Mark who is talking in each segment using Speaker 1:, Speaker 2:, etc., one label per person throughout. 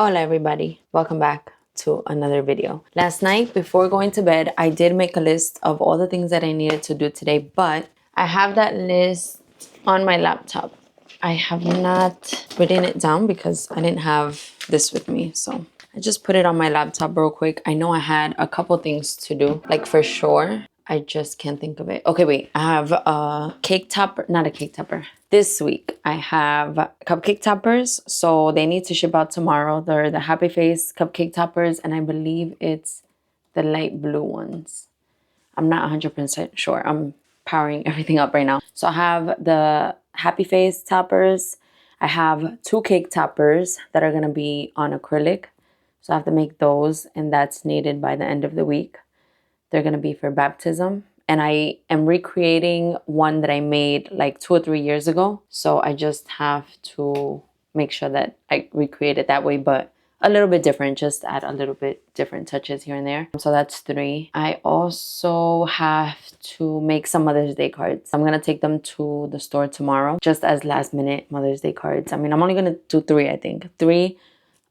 Speaker 1: Hola everybody, welcome back to another video. Last night before going to bed, I did make a list of all the things that I needed to do today, but I have that list on my laptop. I have not written it down because I didn't have this with me, so I just put it on my laptop real quick. I know I had a couple things to do, like for sure. I just can't think of it. Okay, wait. I have a cake topper, not a cake topper. This week I have cupcake toppers. So they need to ship out tomorrow. They're the Happy Face cupcake toppers, and I believe it's the light blue ones. I'm not 100% sure. I'm powering everything up right now. So I have the Happy Face toppers. I have 2 cake toppers that are gonna be on acrylic. So I have to make those, and that's needed by the end of the week. They're going to be for baptism. And I am recreating one that I made like 2 or 3 years ago. So I just have to make sure that I recreate it that way, but a little bit different, just add a little bit different touches here and there. So that's 3. I also have to make some Mother's Day cards. I'm going to take them to the store tomorrow, just as last minute Mother's Day cards. I mean, I'm only going to do 3, I think. 3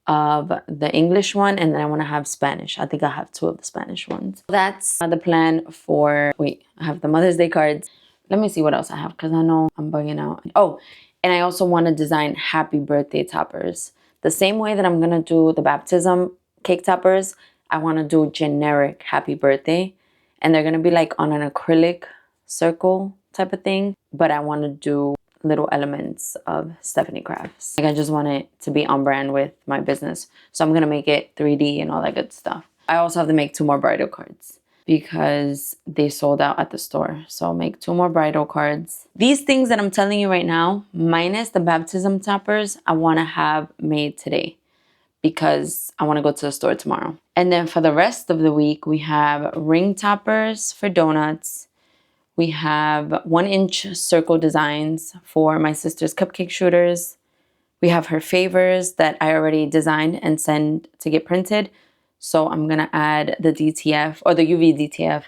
Speaker 1: of the English one, and then I want to have Spanish. I think I have 2 of the Spanish ones. That's the plan for, wait, I have the Mother's Day cards. Let me see what else I have because I know I'm bugging out. Oh, and I also want to design happy birthday toppers. The same way that I'm going to do the baptism cake toppers, I want to do generic happy birthday. And they're going to be like on an acrylic circle type of thing. But I want to do little elements of Stephanie Crafts. Like I just want it to be on brand with my business. So I'm gonna make it 3D and all that good stuff. I also have to make 2 more bridal cards because they sold out at the store. So I'll make 2 more bridal cards. These things that I'm telling you right now, minus the baptism toppers, I wanna have made today because I wanna go to the store tomorrow. And then for the rest of the week, we have ring toppers for donuts. We have 1-inch circle designs for my sister's cupcake shooters. We have her favors that I already designed and sent to get printed. So I'm going to add the DTF or the UV DTF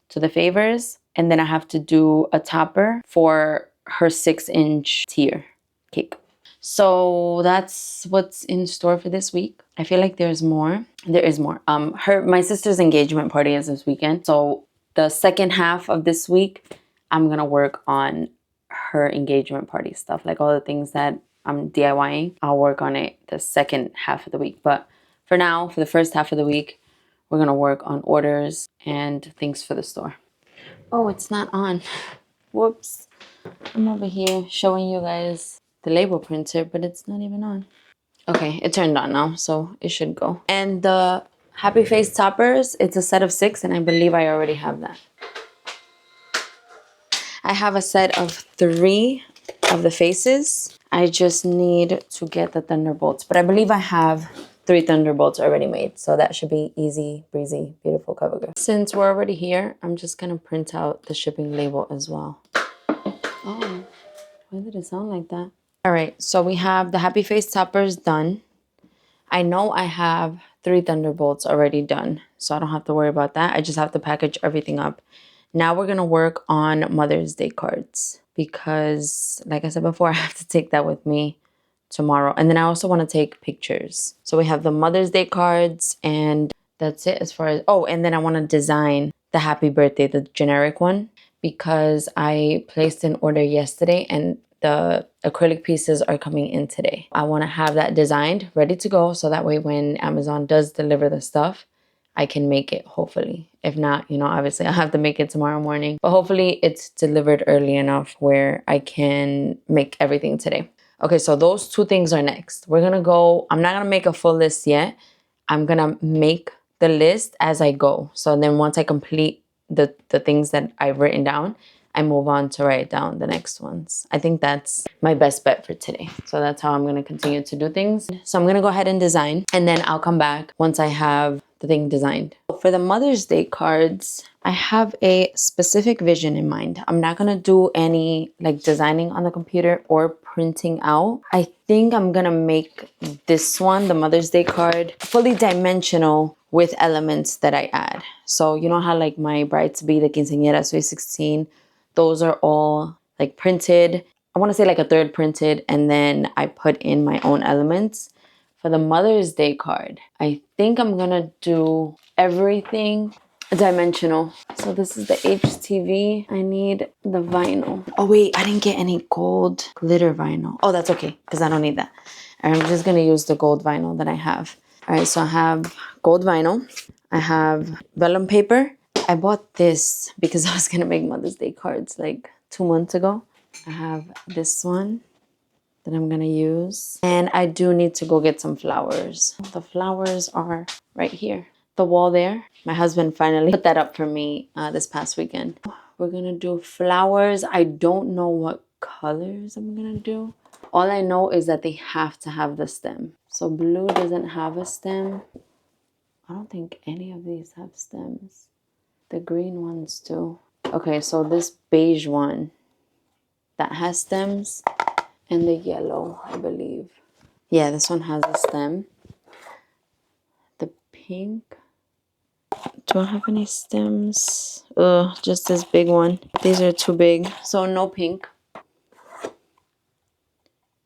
Speaker 1: to the favors. And then I have to do a topper for her 6-inch tier cake. So that's what's in store for this week. I feel like there's more. There is more. My sister's engagement party is this weekend. So the second half of this week, I'm going to work on her engagement party stuff, like all the things that I'm DIYing. I'll work on it the second half of the week. But for now, for the first half of the week, we're going to work on orders and things for the store. Oh, it's not on. Whoops. I'm over here showing you guys the label printer, but it's not even on. Okay, it turned on now, so it should go. And the Happy Face toppers, it's a set of 6, and I believe I already have that. I have a set of 3 of the faces. I just need to get the Thunderbolts, but I believe I have 3 Thunderbolts already made, so that should be easy, breezy, beautiful cover girl. Since we're already here, I'm just gonna print out the shipping label as well. Oh, why did it sound like that? All right, so we have the Happy Face toppers done. I know I have 3 Thunderbolts already done, so I don't have to worry about that. I just have to package everything up. Now we're going to work on Mother's Day cards because, like I said before, I have to take that with me tomorrow. And then I also want to take pictures. So we have the Mother's Day cards, and that's it as far as... Oh, and then I want to design the Happy Birthday, the generic one, because I placed an order yesterday and the acrylic pieces are coming in today. I want to have that designed, ready to go, so that way when Amazon does deliver the stuff, I can make it, hopefully. If not, you know, obviously I'll have to make it tomorrow morning. But hopefully it's delivered early enough where I can make everything today. Okay, so those 2 things are next. We're gonna go, I'm not gonna make a full list yet. I'm gonna make the list as I go. So then once I complete the things that I've written down, I move on to write down the next ones. I think that's my best bet for today. So that's how I'm going to continue to do things. So I'm going to go ahead and design, and then I'll come back once I have the thing designed. For the Mother's Day cards, I have a specific vision in mind. I'm not going to do any like designing on the computer or printing out. I think I'm going to make this one, the Mother's Day card, fully dimensional with elements that I add. So you know how like my bride to be, the quinceañera, Sweet 16, those are all like printed. I want to say like a third printed, and then I put in my own elements. for the Mother's Day card, I think I'm gonna do everything dimensional. So this is the HTV. I need the vinyl. Oh wait, I didn't get any gold glitter vinyl. Oh, that's okay, because I don't need that. I'm just gonna use the gold vinyl that I have. All right, so I have gold vinyl. I have vellum paper. I bought this because I was gonna make Mother's Day cards like 2 months ago. I have this one that I'm gonna use. And I do need to go get some flowers. The flowers are right here. The wall there. My husband finally put that up for me this past weekend. We're gonna do flowers. I don't know what colors I'm gonna do. All I know is that they have to have the stem. So blue doesn't have a stem. I don't think any of these have stems. The green ones do. Okay, so this beige one, that has stems. And the yellow, I believe. Yeah, this one has a stem. The pink. Do I have any stems? Just this big one. These are too big, so no pink.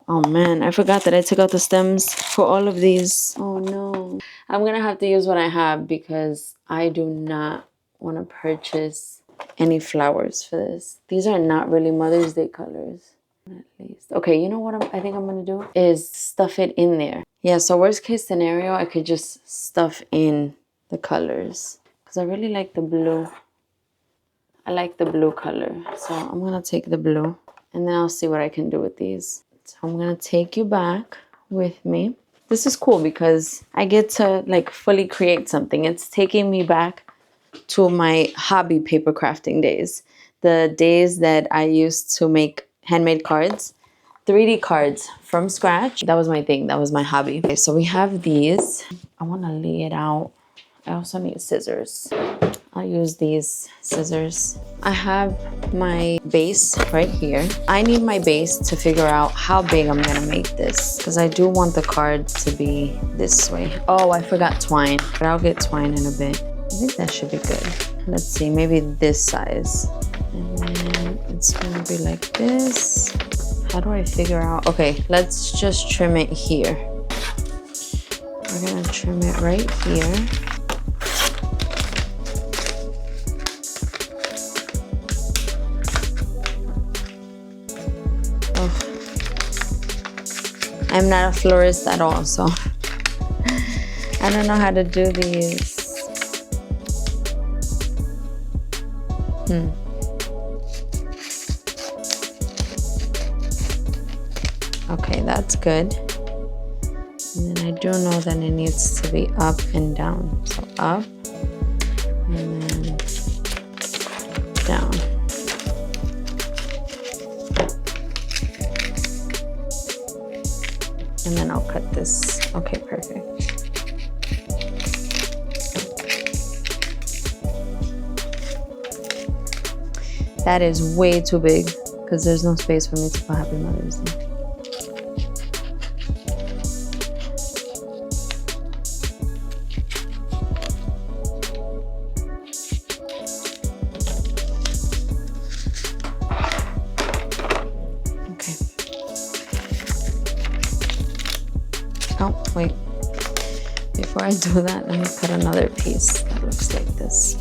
Speaker 1: Oh man, I forgot that I took out the stems for all of these. Oh no. I'm gonna have to use what I have because I do not want to purchase any flowers for this. These are not really Mother's Day colors. At least. Okay, you know what I think I'm gonna do is stuff it in there. Yeah, so worst case scenario, I could just stuff in the colors because I really like the blue. I like the blue color, so I'm gonna take the blue and then I'll see what I can do with these. So I'm gonna take you back with me. This is cool because I get to like fully create something. It's taking me back to my hobby paper crafting days, the days that I used to make handmade cards, 3D cards from scratch. That was my thing. That was my hobby. Okay, so we have these. I want to lay it out. I also need scissors. I'll use these scissors. I have my base right here. I need my base to figure out how big I'm gonna make this because I do want the card to be this way. Oh, I forgot twine, but I'll get twine in a bit. I think that should be good. Let's see, maybe this size. And then it's gonna be like this. How do I figure out? Okay, let's just trim it here. We're gonna trim it right here. Oh. I'm not a florist at all, so I don't know how to do these. Okay, that's good. And then I do know that it needs to be up and down. So up and then down. And then I'll cut this. Okay, perfect. That is way too big because there's no space for me to put Happy Mother's Day. Okay. Oh, wait. Before I do that, let me cut another piece that looks like this.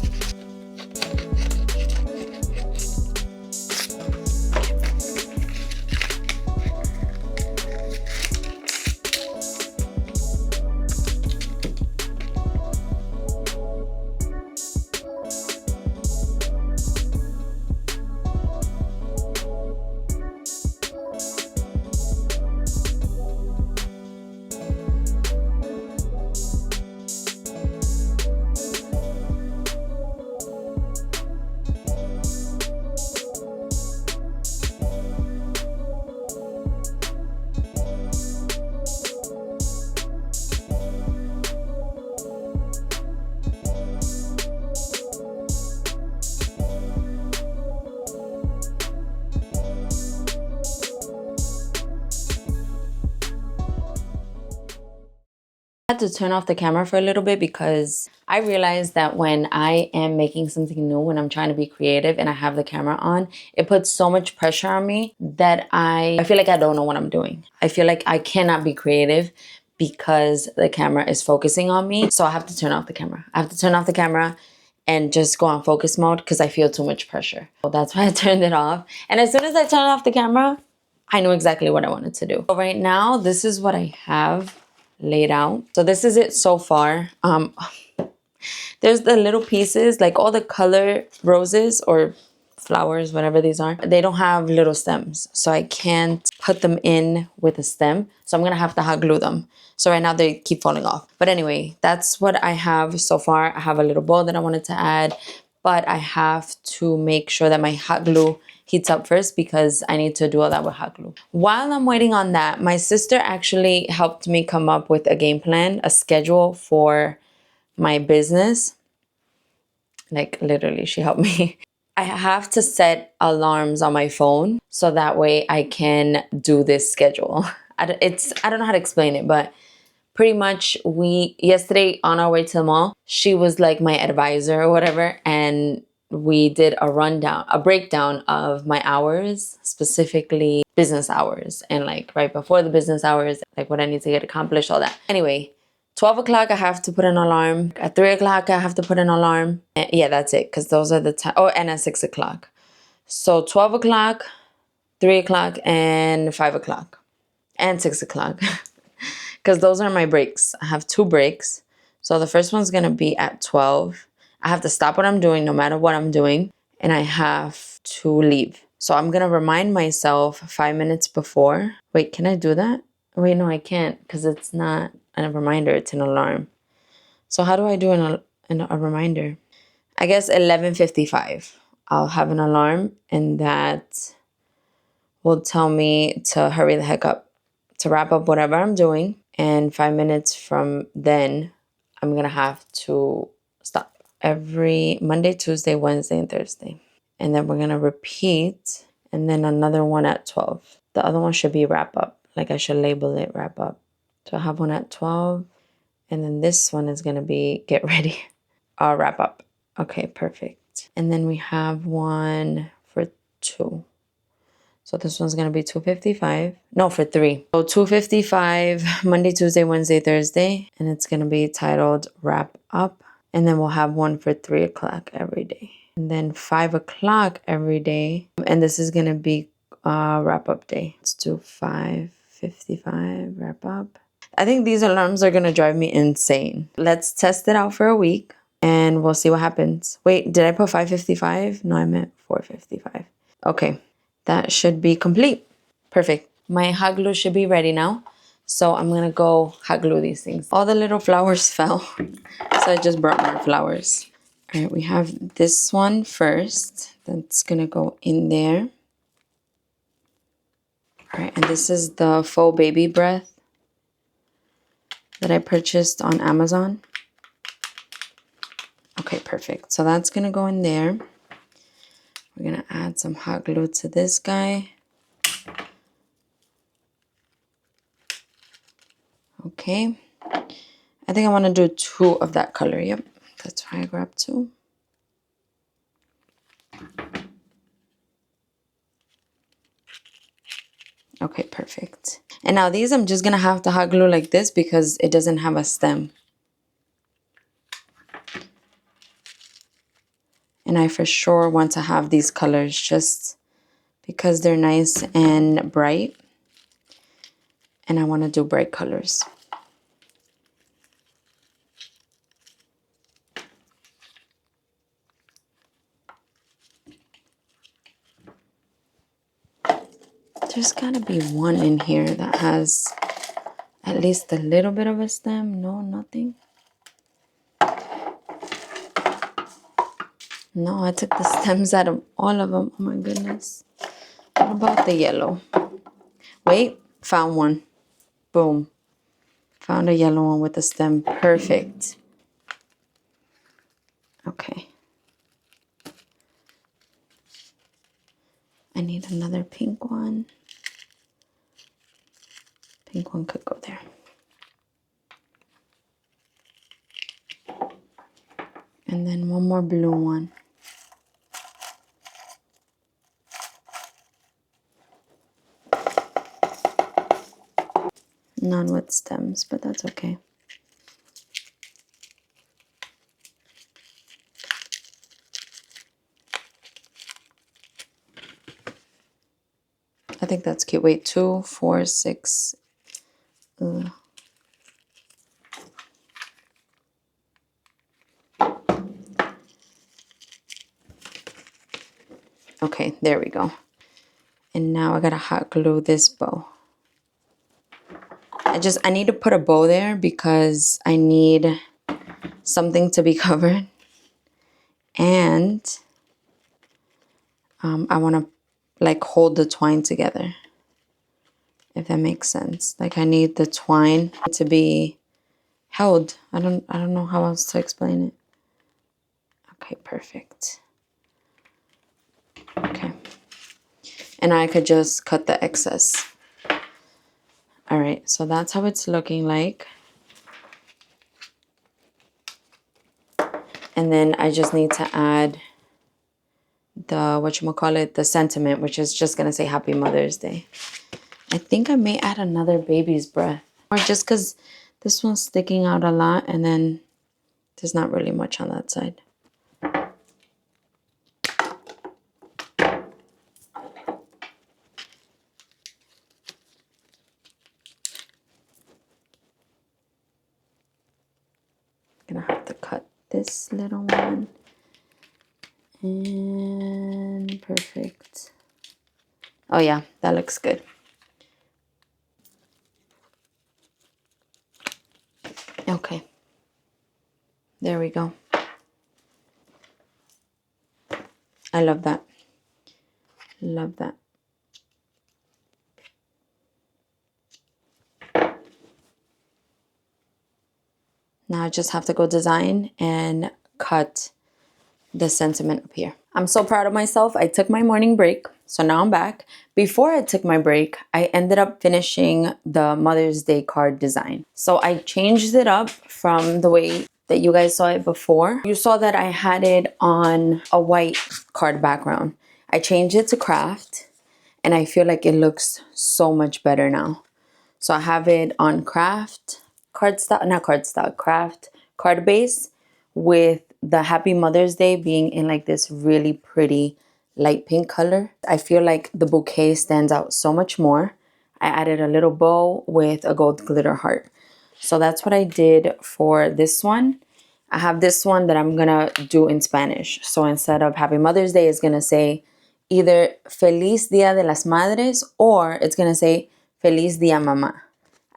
Speaker 1: I had to turn off the camera for a little bit because I realized that when I am making something new, when I'm trying to be creative and I have the camera on, it puts so much pressure on me that I feel like I don't know what I'm doing. I feel like I cannot be creative because the camera is focusing on me. So I have to turn off the camera. I have to turn off the camera and just go on focus mode because I feel too much pressure. So that's why I turned it off. And as soon as I turned off the camera, I knew exactly what I wanted to do. So right now, this is what I have laid out. So this is it so far. There's the little pieces, like all the color roses or flowers, whatever these are, they don't have little stems. So I can't put them in with a stem. So I'm gonna have to hot glue them. So right now they keep falling off. But anyway, that's what I have so far. I have a little bow that I wanted to add, but I have to make sure that my hot glue heats up first because I need to do all that with hot glue. While I'm waiting on that, my sister actually helped me come up with a game plan, a schedule for my business. Like literally, she helped me. I have to set alarms on my phone so that way I can do this schedule. I don't know how to explain it, but pretty much yesterday on our way to the mall, she was like my advisor or whatever, and we did a breakdown of my hours, specifically business hours, and like right before the business hours, like what I need to get accomplished, all that. Anyway, 12 o'clock, I have to put an alarm. At 3 o'clock, I have to put an alarm. And yeah, that's it, because those are the time. Oh, and at 6 o'clock. So 12 o'clock, 3 o'clock, and 5 o'clock, and 6 o'clock. Because those are my breaks. I have 2 breaks. So the first one's going to be at 12. I have to stop what I'm doing, no matter what I'm doing. And I have to leave. So I'm going to remind myself 5 minutes before. Wait, can I do that? Wait, no, I can't because it's not a reminder. It's an alarm. So how do I do a reminder? I guess 11:55. I'll have an alarm and that will tell me to hurry the heck up, to wrap up whatever I'm doing. And 5 minutes from then, I'm going to have to stop. Every Monday, Tuesday, Wednesday, and Thursday. And then we're going to repeat. And then another one at 12. The other one should be wrap up. Like I should label it wrap up. So I have one at 12. And then this one is going to be get ready. I'll wrap up. Okay, perfect. And then we have one for 2. So this one's going to be 2:55. No, for 3. So 2:55, Monday, Tuesday, Wednesday, Thursday. And it's going to be titled Wrap Up. And then we'll have one for 3 o'clock every day. And then 5 o'clock every day. And this is going to be wrap up day. Let's do 5:55 wrap up. I think these alarms are going to drive me insane. Let's test it out for a week and we'll see what happens. Wait, did I put 5:55? No, I meant 4:55. Okay, that should be complete. Perfect. My hot glue should be ready now. So I'm going to go hot glue these things. All the little flowers fell. So I just brought more flowers. All right, we have this one first. That's going to go in there. All right, and this is the faux baby breath that I purchased on Amazon. Okay, perfect. So that's going to go in there. We're going to add some hot glue to this guy. Okay. I think I want to do 2 of that color. Yep. That's why I grabbed 2. Okay, perfect. And now these I'm just going to have to hot glue like this because it doesn't have a stem. And I for sure want to have these colors just because they're nice and bright. And I want to do bright colors. There's got to be one in here that has at least a little bit of a stem. No, nothing. No, I took the stems out of all of them. Oh my goodness. What about the yellow? Wait, found one. Boom. Found a yellow one with a stem. Perfect. Okay. I need another pink one. Pink one could go there. And then one more blue one. None with stems, but that's okay. I think that's cute. Wait, 2, 4, 6. Okay, there we go. And now I gotta hot glue this bow. I need to put a bow there because I need something to be covered. And I want to like hold the twine together, if that makes sense. Like I need the twine to be held. I don't know how else to explain it. Okay, perfect. Okay. And I could just cut the excess. All right, so that's how it's looking like. And then I just need to add the, whatchamacallit, the sentiment, which is just gonna say Happy Mother's Day. I think I may add another baby's breath. Or just because this one's sticking out a lot and then there's not really much on that side. Gonna have to cut this little one. And perfect. Oh yeah, that looks good. Okay. There we go. I love that. Love that. Now I just have to go design and cut the sentiment up here. I'm so proud of myself. I took my morning break, so now I'm back. Before I took my break, I ended up finishing the Mother's Day card design. So I changed it up from the way that you guys saw it before. You saw that I had it on a white card background. I changed it to craft, and I feel like it looks so much better now. So I have it on craft cardstock, not cardstock, craft card base, with the Happy Mother's Day being in like this really pretty light pink color. I feel like the bouquet stands out so much more. I added a little bow with a gold glitter heart. So that's what I did for this one. I have this one that I'm gonna do in Spanish. So instead of Happy Mother's Day, it's gonna say either Feliz Dia de las Madres or it's gonna say Feliz Dia Mamá.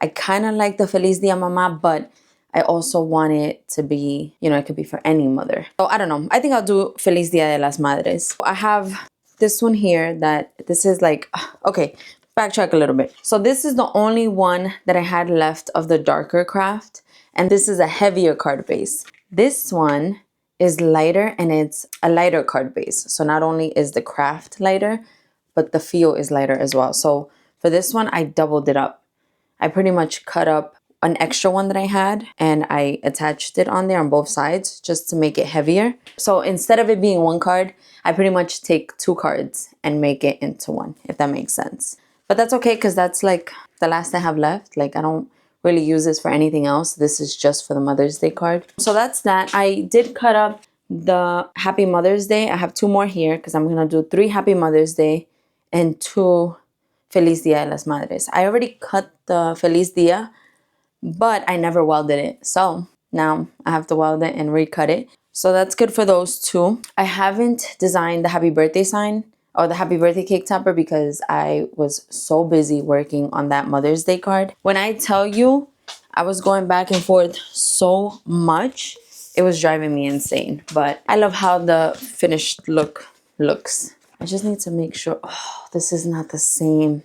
Speaker 1: I kind of like the Feliz Dia Mamá, but I also want it to be, you know, it could be for any mother. So I don't know. I think I'll do Feliz Dia de las Madres. I have this one here that this is like, okay, backtrack a little bit. So this is the only one that I had left of the darker craft. And this is a heavier card base. This one is lighter and it's a lighter card base. So not only is the craft lighter, but the feel is lighter as well. So for this one, I doubled it up. I pretty much cut up an extra one that I had and I attached it on there on both sides just to make it heavier. So instead of it being one card, I pretty much take 2 cards and make it into one, if that makes sense. But that's okay because that's like the last I have left. Like I don't really use this for anything else. This is just for the Mother's Day card. So that's that. I did cut up the Happy Mother's Day. I have 2 more here because I'm going to do 3 Happy Mother's Day and 2 Feliz Dia de las Madres. I already cut the Feliz Dia, but I never welded it. So now I have to weld it and recut it. So that's good for those 2. I haven't designed the happy birthday sign or the happy birthday cake topper because I was so busy working on that Mother's Day card. When I tell you I was going back and forth so much, it was driving me insane. But I love how the finished look looks. I just need to make sure, oh, this is not the same.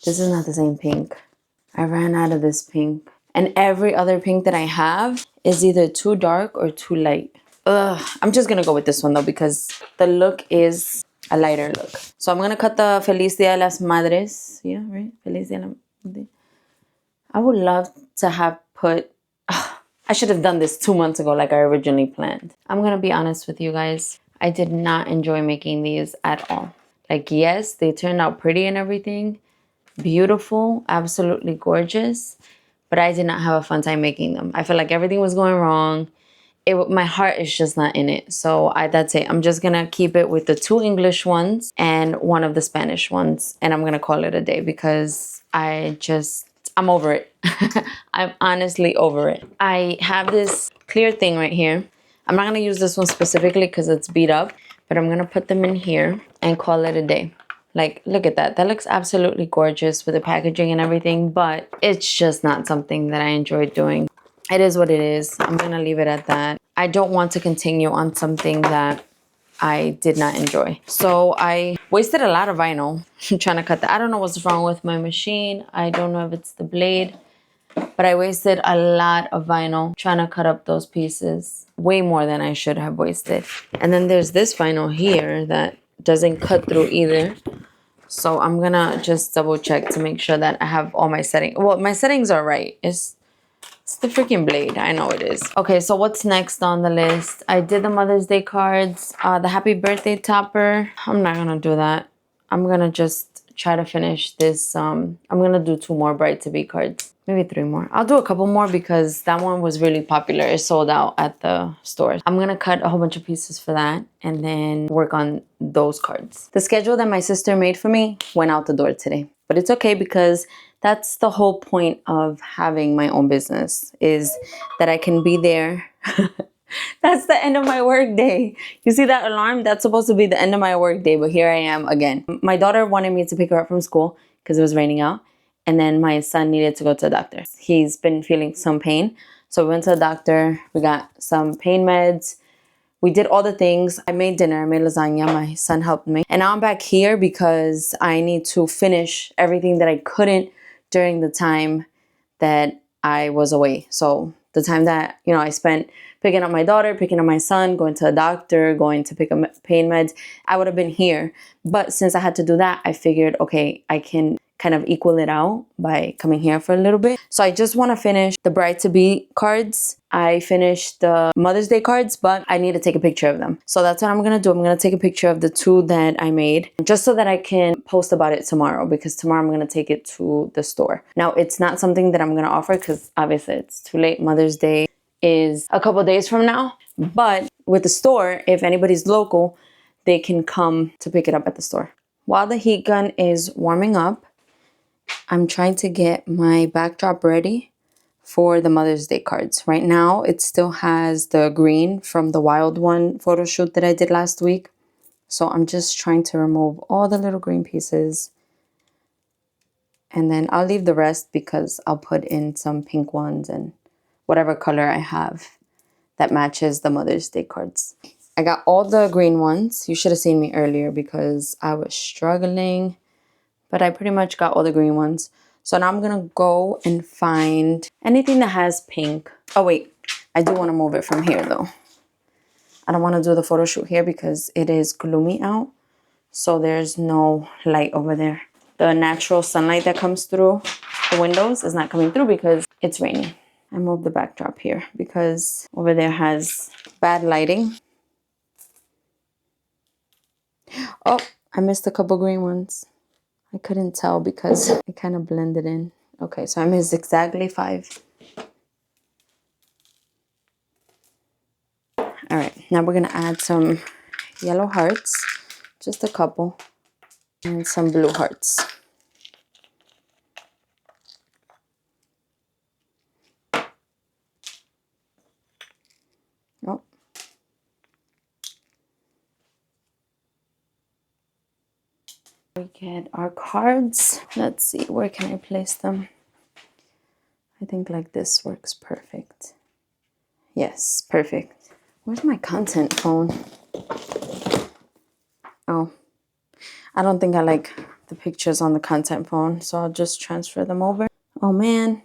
Speaker 1: This is not the same pink. I ran out of this pink. And every other pink that I have is either too dark or too light. I'm just gonna go with this one though because the look is a lighter look. So I'm gonna cut the Feliz Dia de las Madres. Yeah, right? Feliz Dia de las Madres. I would love to have put... I should have done this 2 months ago like I originally planned. I'm gonna be honest with you guys. I did not enjoy making these at all. Like, yes, they turned out pretty and everything, beautiful, absolutely gorgeous, but I did not have a fun time making them. I feel like everything was going wrong. My heart is just not in it. So that's it. I'm just gonna keep it with the 2 English ones and one of the Spanish ones, and I'm gonna call it a day because I'm over it. I'm honestly over it. I have this clear thing right here. I'm not gonna use this one specifically because it's beat up, but I'm gonna put them in here and call it a day. Like, look at that. That looks absolutely gorgeous with the packaging and everything, but it's just not something that I enjoy doing. It is what it is. I'm gonna leave it at that. I don't want to continue on something that I did not enjoy. So I wasted a lot of vinyl trying to cut that. I don't know what's wrong with my machine. I don't know if it's the blade, but I wasted a lot of vinyl trying to cut up those pieces. Way more than I should have wasted. And then there's this vinyl here that doesn't cut through either. So I'm gonna just double check to make sure that I have all my settings. Well, my settings are right. It's the freaking blade. I know it is. Okay, so what's next on the list? I did the Mother's Day cards, the happy birthday topper. I'm not gonna do that. I'm gonna just try to finish this. I'm gonna do 2 more Bride to Be cards. Maybe 3 more. I'll do a couple more because that one was really popular. It sold out at the stores. I'm gonna cut a whole bunch of pieces for that and then work on those cards. The schedule that my sister made for me went out the door today. But it's okay because that's the whole point of having my own business, is that I can be there. That's the end of my work day. You see that alarm? That's supposed to be the end of my work day, but here I am again. My daughter wanted me to pick her up from school because it was raining out. And then my son needed to go to the doctor. He's been feeling some pain. So we went to the doctor. We got some pain meds. We did all the things. I made dinner, I made lasagna. My son helped me. And now I'm back here because I need to finish everything that I couldn't during the time that I was away. So the time that, I spent picking up my daughter, picking up my son, going to a doctor, going to pick up pain meds, I would have been here. But since I had to do that, I figured, okay, I can kind of equal it out by coming here for a little bit. So I just want to finish the Bride to Be cards. I finished the Mother's Day cards, but I need to take a picture of them. So that's what I'm going to do. I'm going to take a picture of the 2 that I made just so that I can post about it tomorrow, because tomorrow I'm going to take it to the store. Now, it's not something that I'm going to offer because obviously it's too late. Mother's Day is a couple days from now. But with the store, if anybody's local, they can come to pick it up at the store. While the heat gun is warming up, I'm trying to get my backdrop ready for the Mother's Day cards. Right now, it still has the green from the Wild One photo shoot that I did last week. So I'm just trying to remove all the little green pieces. And then I'll leave the rest because I'll put in some pink ones and whatever color I have that matches the Mother's Day cards. I got all the green ones. You should have seen me earlier because I was struggling. But I pretty much got all the green ones. So now I'm going to go and find anything that has pink. Oh, wait. I do want to move it from here, though. I don't want to do the photo shoot here because it is gloomy out. So there's no light over there. The natural sunlight that comes through the windows is not coming through because it's raining. I moved the backdrop here because over there has bad lighting. Oh, I missed a couple green ones. I couldn't tell because it kind of blended in. Okay, so I missed exactly 5. All right, now we're gonna add some yellow hearts, just a couple, and some blue hearts. Oh. We get our cards. Let's see, where can I place them? I think like this works perfect. Yes, perfect. Where's my content phone? Oh, I don't think I like the pictures on the content phone, so I'll just transfer them over. Oh man,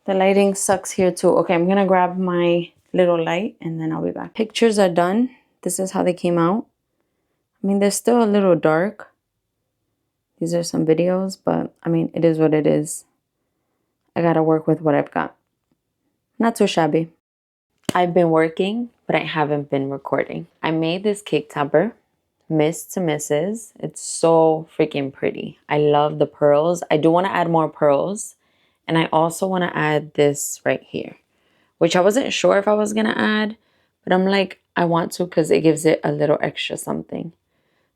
Speaker 1: the lighting sucks here too. Okay, I'm gonna grab my little light and then I'll be back. Pictures are done. This is how they came out. I mean, they're still a little dark. These are some videos, but I mean, it is what it is. I gotta work with what I've got. Not too shabby. I've been working, but I haven't been recording. I made this cake topper. Miss to Mrs. It's so freaking pretty. I love the pearls. I do want to add more pearls. And I also want to add this right here, which I wasn't sure if I was going to add, but I'm like, I want to because it gives it a little extra something.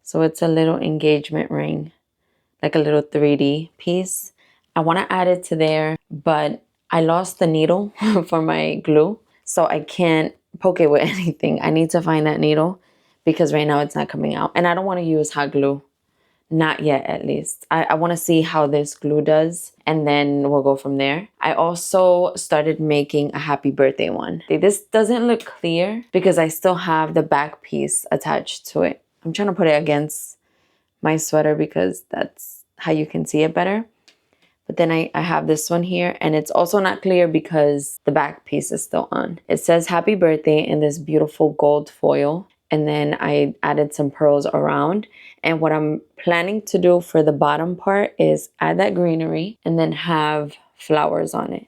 Speaker 1: So it's a little engagement ring, like a little 3D piece. I want to add it to there, but I lost the needle for my glue, so I can't poke it with anything. I need to find that needle because right now it's not coming out. And I don't want to use hot glue. Not yet, at least. I want to see how this glue does, and then we'll go from there. I also started making a happy birthday one. This doesn't look clear because I still have the back piece attached to it. I'm trying to put it against my sweater because that's how you can see it better. But then I have this one here, and it's also not clear because the back piece is still on. It says happy birthday in this beautiful gold foil. And then I added some pearls around. And what I'm planning to do for the bottom part is add that greenery and then have flowers on it.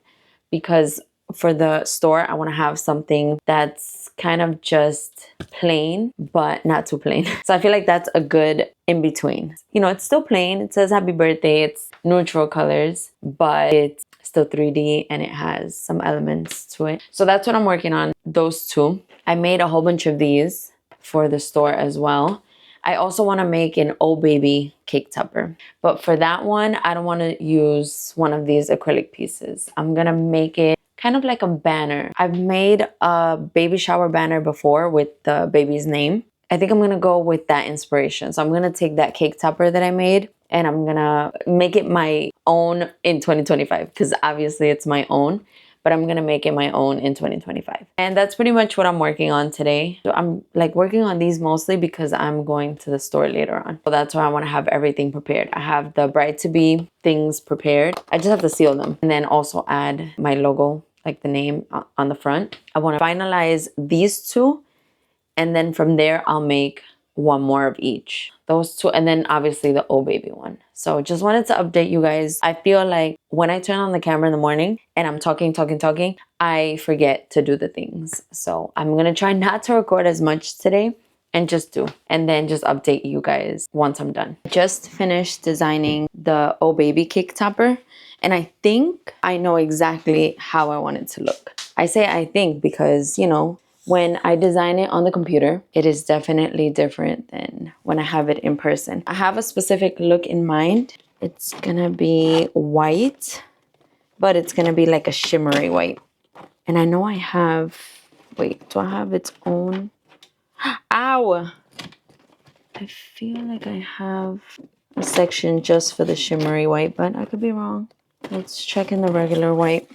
Speaker 1: Because for the store, I want to have something that's kind of just plain, but not too plain. So I feel like that's a good in between. You know, it's still plain. It says happy birthday. It's neutral colors, but it's still 3D and it has some elements to it. So that's what I'm working on, those two. I made a whole bunch of these for the store as well. I also want to make an Oh Baby cake topper, but for that one I don't want to use one of these acrylic pieces. I'm gonna make it kind of like a banner. I've made a baby shower banner before with the baby's name. I think I'm gonna go with that inspiration. So I'm gonna take that cake topper that I made and I'm gonna make it my own in 2025 because obviously it's my own, but I'm gonna make it my own in 2025. And that's pretty much what I'm working on today. So I'm like working on these mostly because I'm going to the store later on. So that's why I wanna have everything prepared. I have the bride-to-be things prepared. I just have to seal them and then also add my logo, like the name on the front. I wanna finalize these two, and then from there I'll make one more of each. Those two, and then obviously the Oh Baby one. So just wanted to update you guys. I feel like when I turn on the camera in the morning and I'm talking, I forget to do the things. So I'm gonna try not to record as much today and just do, and then just update you guys once I'm done. Just finished designing the Oh Baby cake topper, and I think I know exactly how I want it to look. I say I think because, you know, when I design it on the computer, it is definitely different than when I have it in person. I have a specific look in mind. It's gonna be white, but it's gonna be like a shimmery white. And I know I have, wait, do I have its own? Ow! I feel like I have a section just for the shimmery white, but I could be wrong. Let's check in the regular white.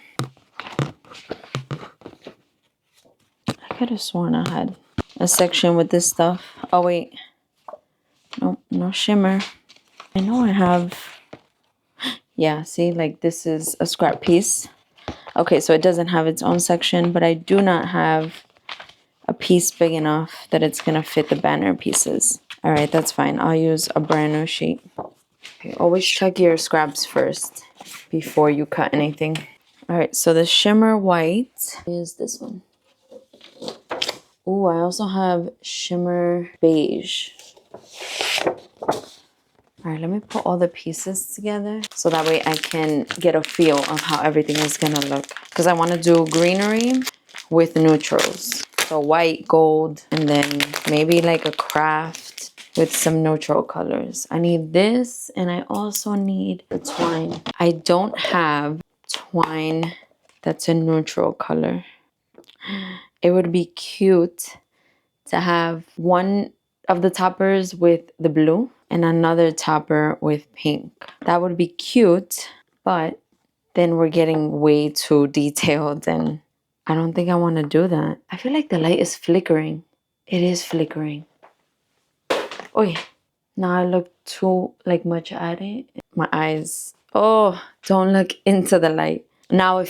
Speaker 1: I could have sworn I had a section with this stuff. Oh wait, no, no shimmer. I know I have, yeah, see, like this is a scrap piece. Okay, so it doesn't have its own section, but I do not have a piece big enough that it's gonna fit the banner pieces. All right, that's fine. I'll use a brand new sheet. Okay, always check your scraps first before you cut anything. All right, so the shimmer white is this one. Oh, I also have shimmer beige. All right, let me put all the pieces together so that way I can get a feel of how everything is gonna look. Because I want to do greenery with neutrals. So white, gold, and then maybe like a craft with some neutral colors. I need this, and I also need the twine. I don't have twine that's a neutral color. It would be cute to have one of the toppers with the blue and another topper with pink. That would be cute, but then we're getting way too detailed and I don't think I want to do that. I feel like the light is flickering. It is flickering. Oi, now I look too like much at it. My eyes, oh, don't look into the light. Now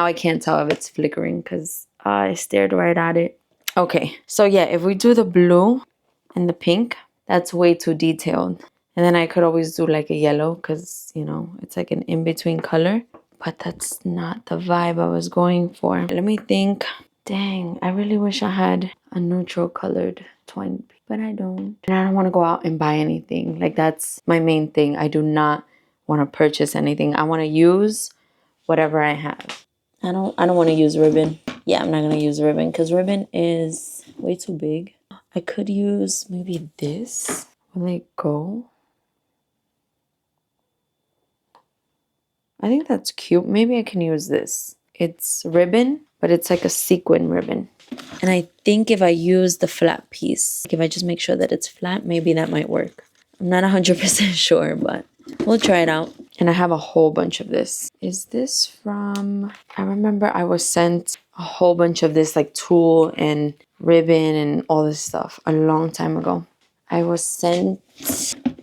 Speaker 1: I can't tell if it's flickering because I stared right at it. Okay, so yeah, if we do the blue and the pink, that's way too detailed. And then I could always do like a yellow because, you know, it's like an in-between color. But that's not the vibe I was going for. Let me think. Dang, I really wish I had a neutral colored twine. but I don't. And I don't want to go out and buy anything. Like, that's my main thing. I do not want to purchase anything. I want to use whatever I have. I don't want to use ribbon. Yeah, I'm not going to use ribbon because ribbon is way too big. I could use maybe this. Will it go? I think that's cute. Maybe I can use this. It's ribbon, but it's like a sequin ribbon. And I think if I use the flat piece, like if I just make sure that it's flat, maybe that might work. I'm not 100% sure, but we'll try it out. And I have a whole bunch of this. Is this from... I remember I was sent a whole bunch of this, like tulle and ribbon and all this stuff a long time ago. I was sent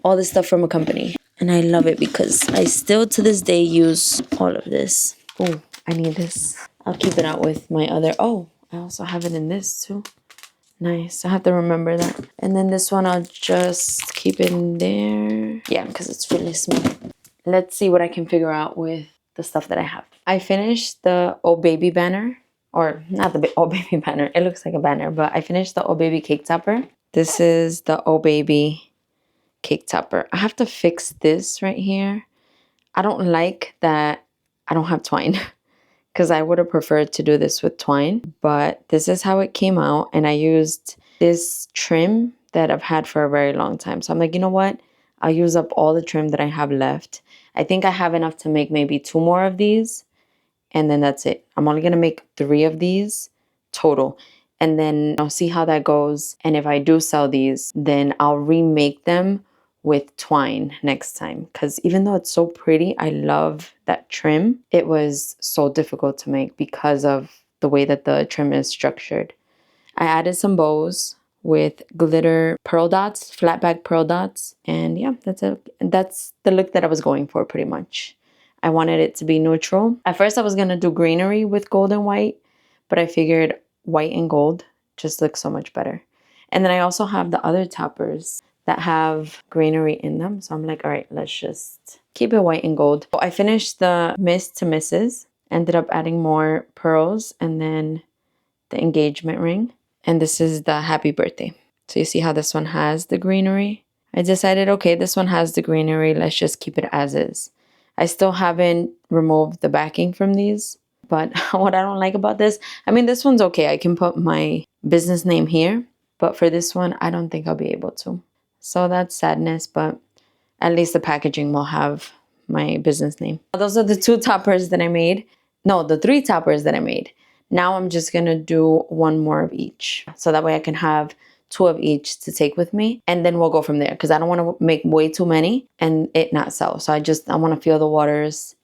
Speaker 1: all this stuff from a company. And I love it because I still to this day use all of this. Oh, I need this. I'll keep it out with my other... Oh, I also have it in this too. Nice. I have to remember that. And then this one, I'll just keep it in there. Yeah, because it's really small. Let's see what I can figure out with the stuff that I have. I finished the Oh Baby banner. Or not the Oh Baby banner. It looks like a banner. But I finished the Oh Baby cake topper. This is the Oh Baby cake topper. I have to fix this right here. I don't like that I don't have twine. Because I would have preferred to do this with twine, but this is how it came out. And I used this trim that I've had for a very long time. So I'm like, you know what? I'll use up all the trim that I have left. I think I have enough to make maybe 2 more of these. And then that's it. I'm only going to make 3 of these total. And then I'll see how that goes. And if I do sell these, then I'll remake them with twine next time, because even though it's so pretty, I love that trim. It was so difficult to make because of the way that the trim is structured. I added some bows with glitter pearl dots, flat back pearl dots, and yeah, that's it. That's the look that I was going for pretty much. I wanted it to be neutral. At first I was gonna do greenery with gold and white, but I figured white and gold just looks so much better. And then I also have the other toppers that have greenery in them. So I'm like, all right, let's just keep it white and gold. So I finished the Miss to Mrs. Ended up adding more pearls and then the engagement ring. And this is the happy birthday. So you see how this one has the greenery? I decided, okay, this one has the greenery. Let's just keep it as is. I still haven't removed the backing from these. But what I don't like about this, I mean, this one's okay. I can put my business name here. But for this one, I don't think I'll be able to. So that's sadness, but at least the packaging will have my business name. Those are the 2 toppers that I made. No, the 3 toppers that I made. Now I'm just going to do 1 more of each. So that way I can have 2 of each to take with me. And then we'll go from there. Because I don't want to make way too many and it not sell. So I want to feel the waters,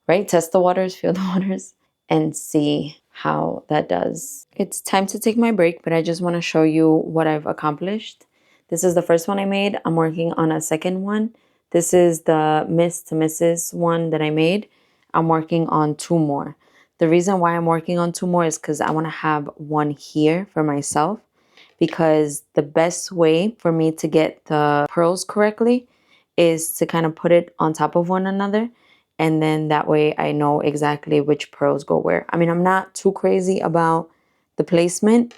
Speaker 1: right? Test the waters, feel the waters, and see how that does. It's time to take my break, but I just want to show you what I've accomplished. This is the first one I made. I'm working on a second one. This is the Miss to Mrs. one that I made. I'm working on 2 more. The reason why I'm working on 2 more is because I want to have 1 here for myself. Because the best way for me to get the pearls correctly is to kind of put it on top of one another. And then that way I know exactly which pearls go where. I mean, I'm not too crazy about the placement,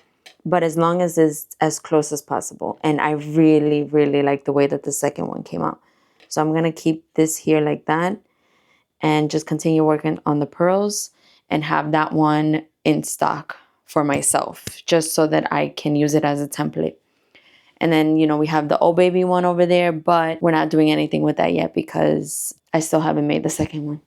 Speaker 1: but as long as it's as close as possible. And I really, really like the way that the second one came out. So I'm going to keep this here like that and just continue working on the pearls and have that one in stock for myself, just so that I can use it as a template. And then, you know, we have the Oh Baby one over there, but we're not doing anything with that yet because I still haven't made the second one.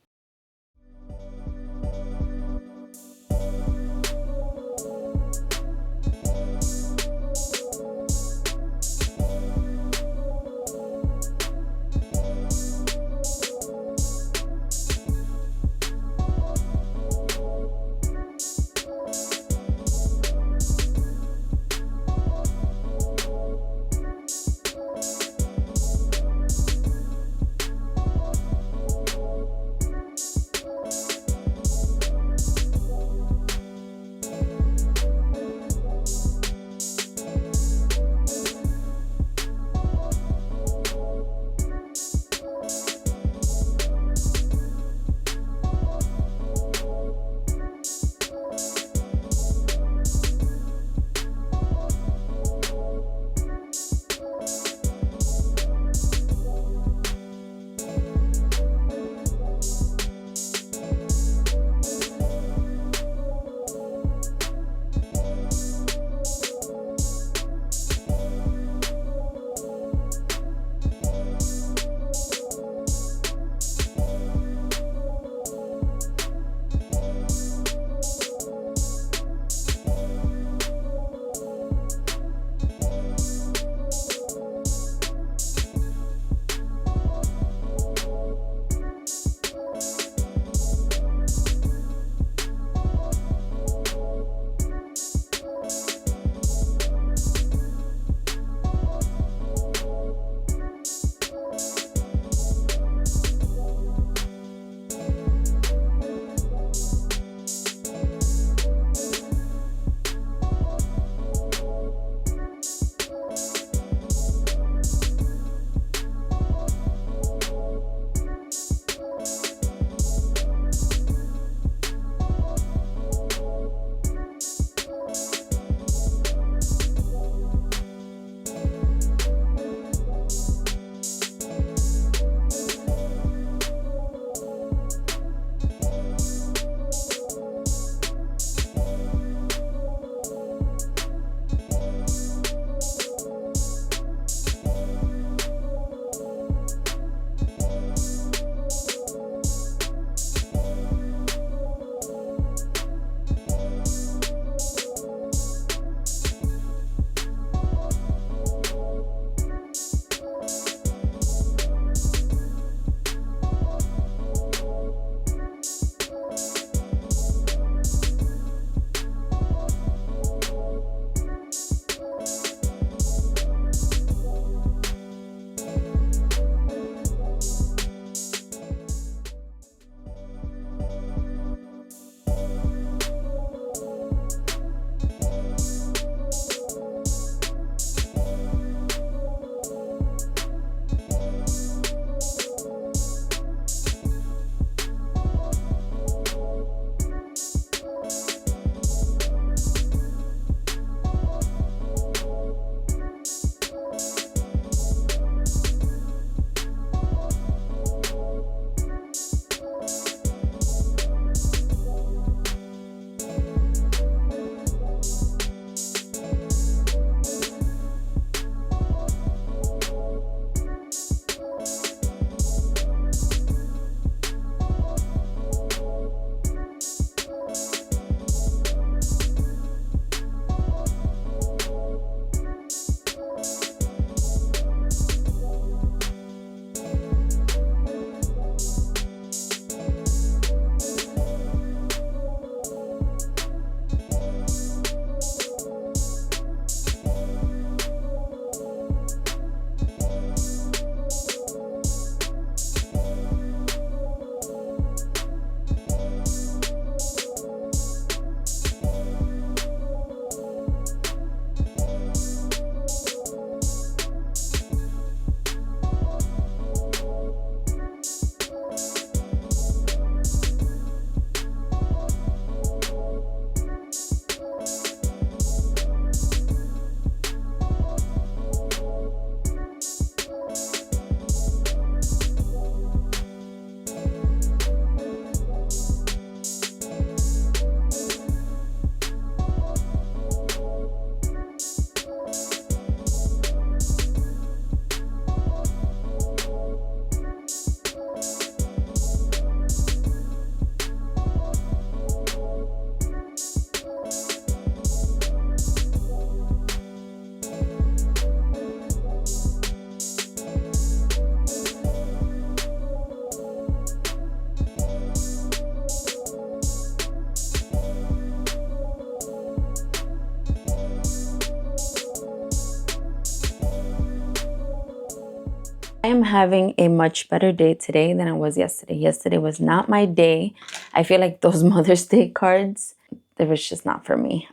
Speaker 1: I am having a much better day today than I was yesterday. Yesterday was not my day. I feel like those Mother's Day cards, it was just not for me.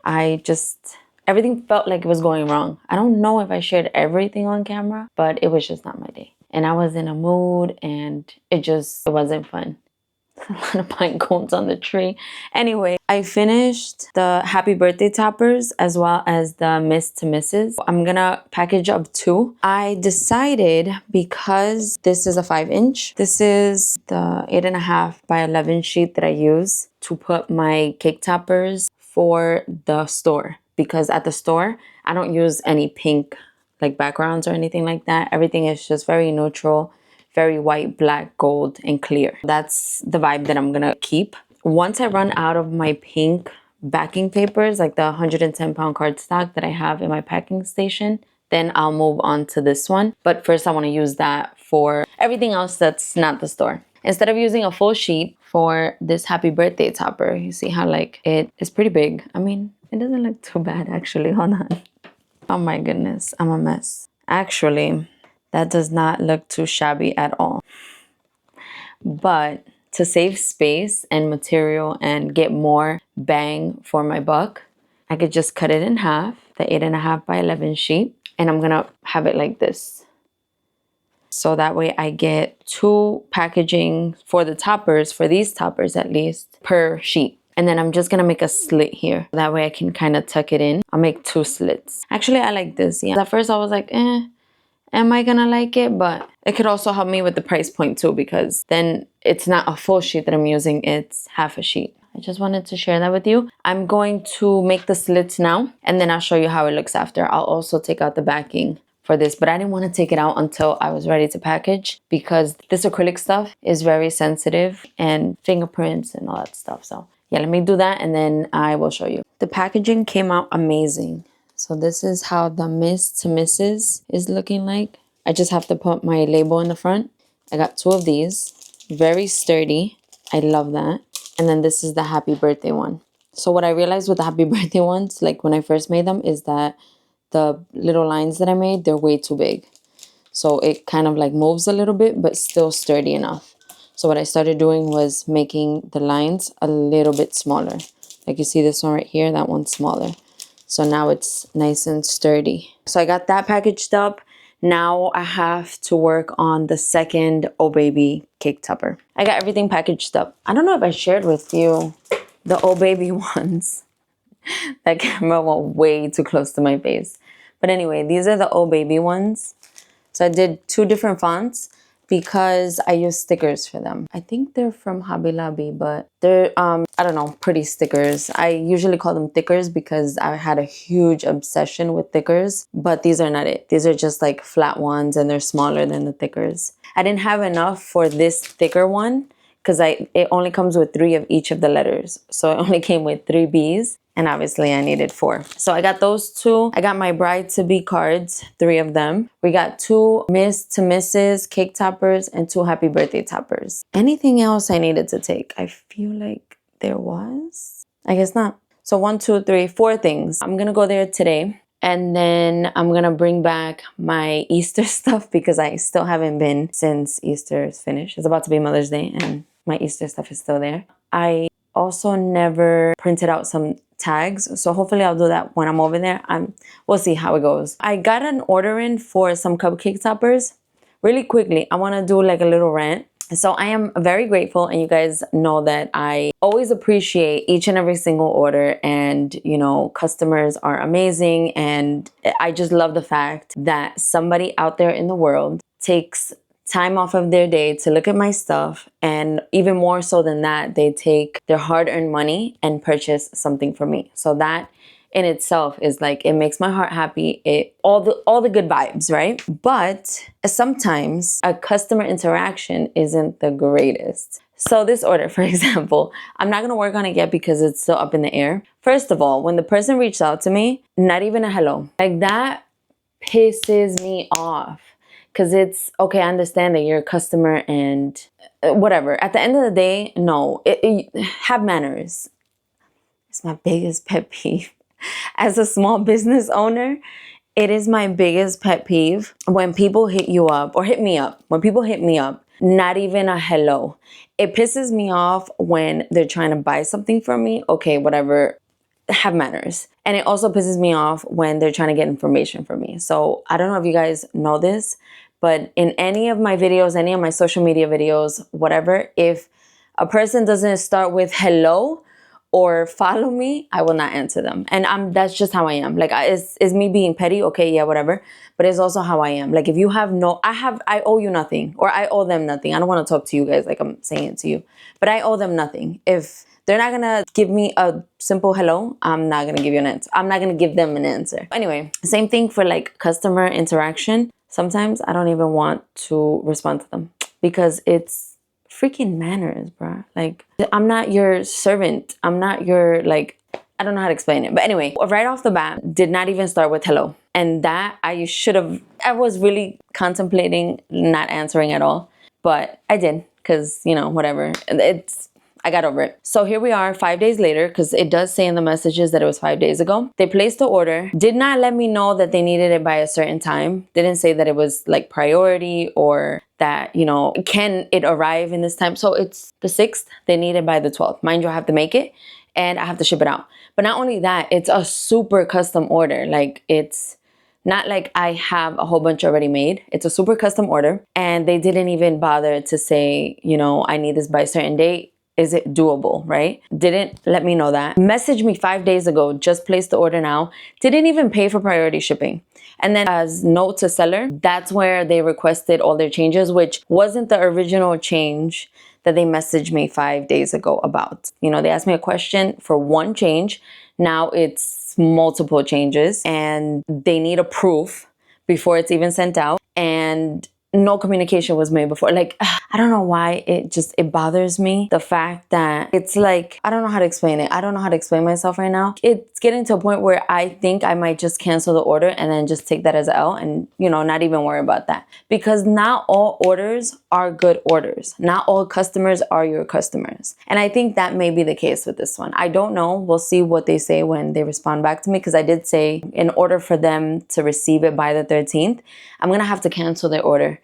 Speaker 1: Everything felt like it was going wrong. I don't know if I shared everything on camera, but it was just not my day. And I was in a mood and it wasn't fun. A lot of pine cones on the tree. Anyway, I finished the happy birthday toppers as well as the Miss to Mrs. I'm gonna package up 2. I decided, because this is a 5-inch, this is the 8.5 by 11 sheet that I use to put my cake toppers for the store. Because at the store, I don't use any pink like backgrounds or anything like that. Everything is just very neutral, very white, black, gold, and clear. That's the vibe that I'm gonna keep. Once I run out of my pink backing papers, like the 110-pound cardstock that I have in my packing station, then I'll move on to this one. But first I wanna use that for everything else that's not the store. Instead of using a full sheet for this happy birthday topper, you see how like it is pretty big. I mean, it doesn't look too bad actually, hold on. Oh my goodness, I'm a mess. Actually, that does not look too shabby at all. But to save space and material and get more bang for my buck, I could just cut it in half, the 8.5 by 11 sheet, and I'm gonna have it like this. So that way I get 2 packaging for the toppers, for these toppers at least, per sheet. And then I'm just gonna make a slit here. That way I can kind of tuck it in. I'll make 2 slits. Actually, I like this, yeah. At first I was like, am I gonna like it? But it could also help me with the price point too, because then it's not a full sheet that I'm using, it's half a sheet. I just wanted to share that with you. I'm going to make the slits now, and then I'll show you how it looks after. I'll also take out the backing for this, but I didn't want to take it out until I was ready to package, because this acrylic stuff is very sensitive and fingerprints and all that stuff. So yeah, let me do that and then I will show you. The packaging came out amazing. So this is how the Miss to Mrs. is looking like. I just have to put my label in the front. I got 2 of these, very sturdy. I love that. And then this is the happy birthday one. So what I realized with the happy birthday ones, like when I first made them, is that the little lines that I made, they're way too big. So it kind of like moves a little bit, but still sturdy enough. So what I started doing was making the lines a little bit smaller. Like you see this one right here, that one's smaller. So now it's nice and sturdy. So I got that packaged up. Now I have to work on the second Oh Baby cake topper. I got everything packaged up. I don't know if I shared with you the Oh Baby ones. That camera went way too close to my face. But anyway, these are the Oh Baby ones. So I did 2 different fonts because I use stickers for them. I think they're from Hobby Lobby, but they're, I don't know, pretty stickers. I usually call them thickers because I had a huge obsession with thickers, but these are not it. These are just like flat ones and they're smaller than the thickers. I didn't have enough for this thicker one because it only comes with 3 of each of the letters. So it only came with 3 B's. And obviously I needed 4. So I got those 2. I got my bride-to-be cards, 3 of them. We got 2 Miss to Mrs. cake toppers and 2 happy birthday toppers. Anything else I needed to take? I feel like there was. I guess not. So 1, 2, 3, 4 things. I'm gonna go there today. And then I'm gonna bring back my Easter stuff because I still haven't been since Easter is finished. It's about to be Mother's Day and my Easter stuff is still there. I also never printed out some tags, so hopefully I'll do that when I'm over there. We'll see how it goes. I got an order in for some cupcake toppers. Really quickly, I want to do like a little rant. So I am very grateful, and you guys know that I always appreciate each and every single order, and you know, customers are amazing, and I just love the fact that somebody out there in the world takes time off of their day to look at my stuff, and even more so than that, they take their hard-earned money and purchase something for me. So that in itself is like, it makes my heart happy. All the good vibes, right? But sometimes a customer interaction isn't the greatest. So this order, for example, I'm not gonna work on it yet because it's still up in the air. First of all, when the person reached out to me, not even a hello, like that pisses me off. Because it's, okay, I understand that you're a customer and whatever. At the end of the day, no, have manners. It's my biggest pet peeve. As a small business owner, It is my biggest pet peeve when people hit you up or hit me up. When people hit me up, not even a hello. It pisses me off when they're trying to buy something from me. Okay, whatever, have manners. And it also pisses me off when they're trying to get information from me. So I don't know if you guys know this, but in any of my videos, any of my social media videos, whatever, if a person doesn't start with hello or follow me, I will not answer them. And that's just how I am. Like, it's me being petty, okay, yeah, whatever. But it's also how I am. Like, if you have I owe you nothing, or I owe them nothing. I don't want to talk to you guys like I'm saying it to you, but I owe them nothing. If they're not gonna give me a simple hello, I'm not gonna give you an answer. I'm not gonna give them an answer. Anyway, same thing for like customer interaction. Sometimes I don't even want to respond to them because it's freaking manners, bruh. Like, I'm not your servant. I'm not your, like, I don't know how to explain it. But anyway, right off the bat, did not even start with hello. And that I was really contemplating not answering at all. But I did, because, you know, whatever. I got over it. So here we are 5 days later, because it does say in the messages that it was 5 days ago. They placed the order, did not let me know that they needed it by a certain time. Didn't say that it was like priority or that, you know, can it arrive in this time? So it's the 6th, they need it by the 12th. Mind you, I have to make it and I have to ship it out. But not only that, it's a super custom order. Like, it's not like I have a whole bunch already made. It's a super custom order. And they didn't even bother to say, you know, I need this by a certain date. Is it doable, right? Didn't let me know that. Messaged me 5 days ago, just placed the order now. Didn't even pay for priority shipping. And then as note to seller, that's where they requested all their changes, which wasn't the original change that they messaged me 5 days ago about. You know, they asked me a question for one change. Now it's multiple changes and they need a proof before it's even sent out. And no communication was made before. Like, I don't know why it bothers me. The fact that it's like, I don't know how to explain it. I don't know how to explain myself right now. It's getting to a point where I think I might just cancel the order and then just take that as an L and, you know, not even worry about that. Because not all orders are good orders. Not all customers are your customers. And I think that may be the case with this one. I don't know. We'll see what they say when they respond back to me. Because I did say in order for them to receive it by the 13th, I'm going to have to cancel their order,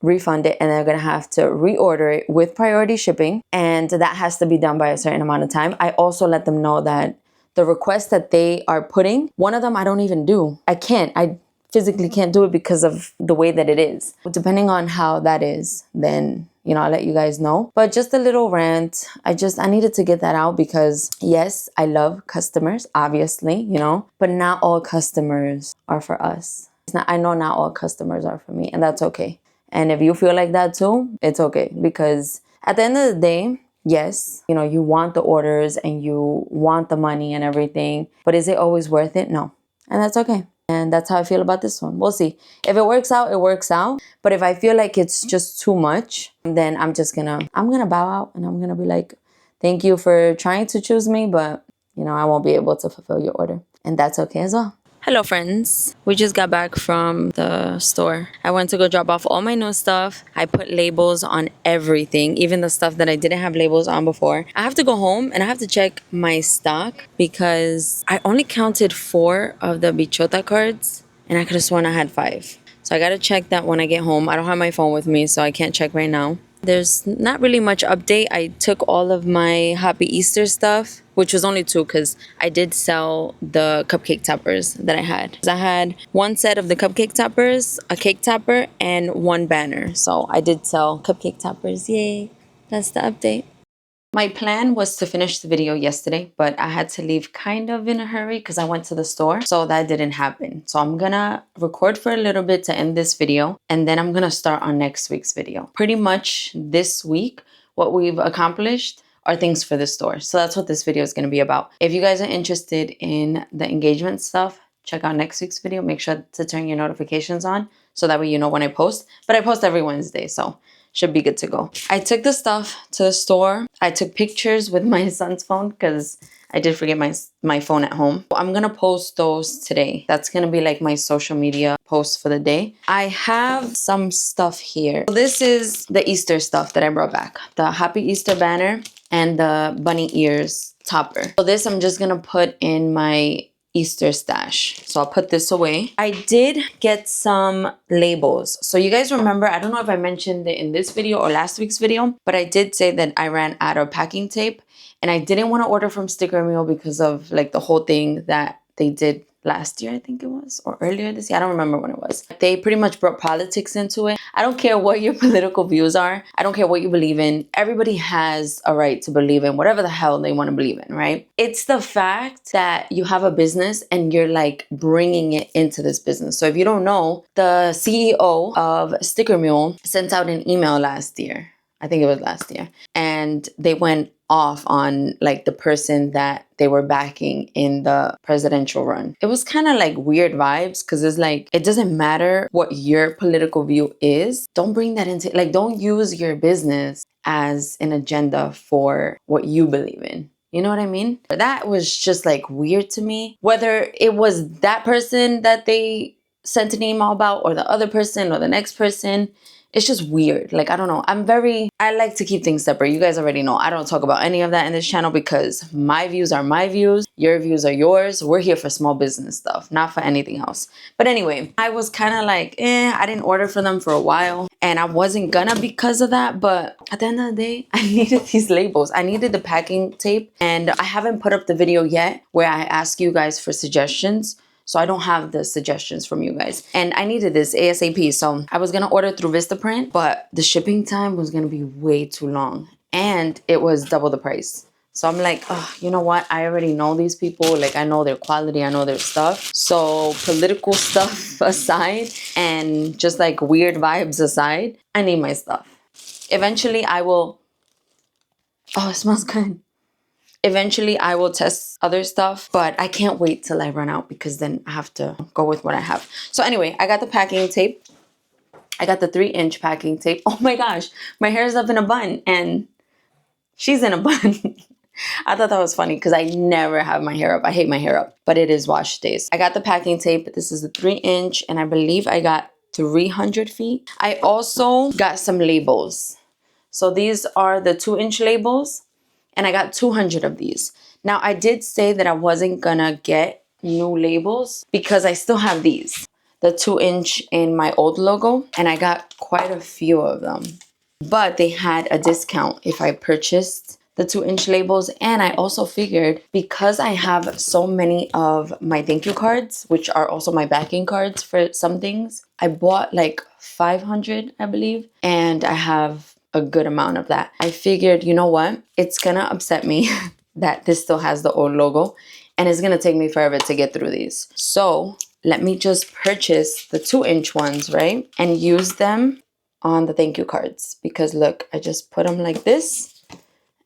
Speaker 1: refund it, and they're gonna have to reorder it with priority shipping, and that has to be done by a certain amount of time. I also let them know that the request that they are putting, one of them I don't even do. I physically can't do it because of the way that it is. Depending on how that is, then, you know, I'll let you guys know. But just a little rant. I needed to get that out because yes, I love customers, obviously, you know, but not all customers are for us. I know not all customers are for me, and that's okay. And if you feel like that too, it's okay. Because at the end of the day, yes, you know, you want the orders and you want the money and everything. But is it always worth it? No. And that's okay. And that's how I feel about this one. We'll see. If it works out, it works out. But if I feel like it's just too much, then I'm gonna bow out and I'm gonna be like, thank you for trying to choose me, but, you know, I won't be able to fulfill your order. And that's okay as well. Hello friends, we just got back from the store. I went to go drop off all my new stuff. I put labels on everything, even the stuff that I didn't have labels on before. I have to go home and I have to check my stock because I only counted 4 of the Bichota cards and I could have sworn I had 5. So I gotta check that when I get home. I don't have my phone with me, so I can't check right now. There's not really much update. I took all of my Happy Easter stuff, which was only 2 because I did sell the cupcake toppers that I had. I had 1 set of the cupcake toppers, a cake topper, and 1 banner. So I did sell cupcake toppers. Yay. That's the update. My plan was to finish the video yesterday, but I had to leave kind of in a hurry because I went to the store. So that didn't happen. So I'm gonna record for a little bit to end this video, and then I'm gonna start on next week's video. Pretty much this week, what we've accomplished are things for the store. So that's what this video is gonna be about. If you guys are interested in the engagement stuff, check out next week's video. Make sure to turn your notifications on so that way you know when I post. But I post every Wednesday, so should be good to go. I took the stuff to the store. I took pictures with my son's phone because I did forget my phone at home. I'm gonna post those today. That's gonna be like my social media post for the day. I have some stuff here. So this is the Easter stuff that I brought back. The Happy Easter banner and the bunny ears topper. So this I'm just gonna put in my Easter stash. So I'll put this away. I did get some labels. So you guys remember, I don't know if I mentioned it in this video or last week's video, but I did say that I ran out of packing tape and I didn't want to order from Sticker Mule because of like the whole thing that they did last year, I think it was, or earlier this year. I don't remember when it was. They pretty much brought politics into it. I don't care what your political views are. I don't care what you believe in. Everybody has a right to believe in whatever the hell they want to believe in, right? It's the fact that you have a business and you're like bringing it into this business. So if you don't know, the CEO of Sticker Mule sent out an email last year. I think it was last year. And they went off on like the person that they were backing in the presidential run. It was kind of like weird vibes because it's like, it doesn't matter what your political view is. Don't bring that into, like, don't use your business as an agenda for what you believe in. You know what I mean? That was just like weird to me. Whether it was that person that they sent an email about or the other person or the next person, it's just weird. Like, I don't know. I like to keep things separate. You guys already know I don't talk about any of that in this channel because my views are my views. Your views are yours. We're here for small business stuff, not for anything else. But anyway, I was kind of like, I didn't order for them for a while and I wasn't gonna because of that. But at the end of the day, I needed these labels. I needed the packing tape and I haven't put up the video yet where I ask you guys for suggestions. So I don't have the suggestions from you guys. And I needed this ASAP. So I was going to order through Vistaprint, but the shipping time was going to be way too long. And it was double the price. So I'm like, oh, you know what? I already know these people. Like, I know their quality. I know their stuff. So political stuff aside and just like weird vibes aside, I need my stuff. Eventually I will... Oh, it smells good. Eventually, I will test other stuff, but I can't wait till I run out because then I have to go with what I have. So anyway, I got the packing tape. I got the 3-inch packing tape. Oh my gosh, my hair is up in a bun and she's in a bun. I thought that was funny because I never have my hair up. I hate my hair up, but it is wash days. I got the packing tape. This is the 3-inch and I believe I got 300 feet. I also got some labels. So these are the 2-inch labels. And I got 200 of these. Now, I did say that I wasn't gonna get new labels because I still have these. The 2-inch in my old logo. And I got quite a few of them. But they had a discount if I purchased the 2-inch labels. And I also figured because I have so many of my thank you cards, which are also my backing cards for some things. I bought like 500, I believe. And I have a good amount of that. I figured, you know what? It's gonna upset me that this still has the old logo and it's gonna take me forever to get through these. So let me just purchase the 2-inch ones, right? And use them on the thank you cards because look, I just put them like this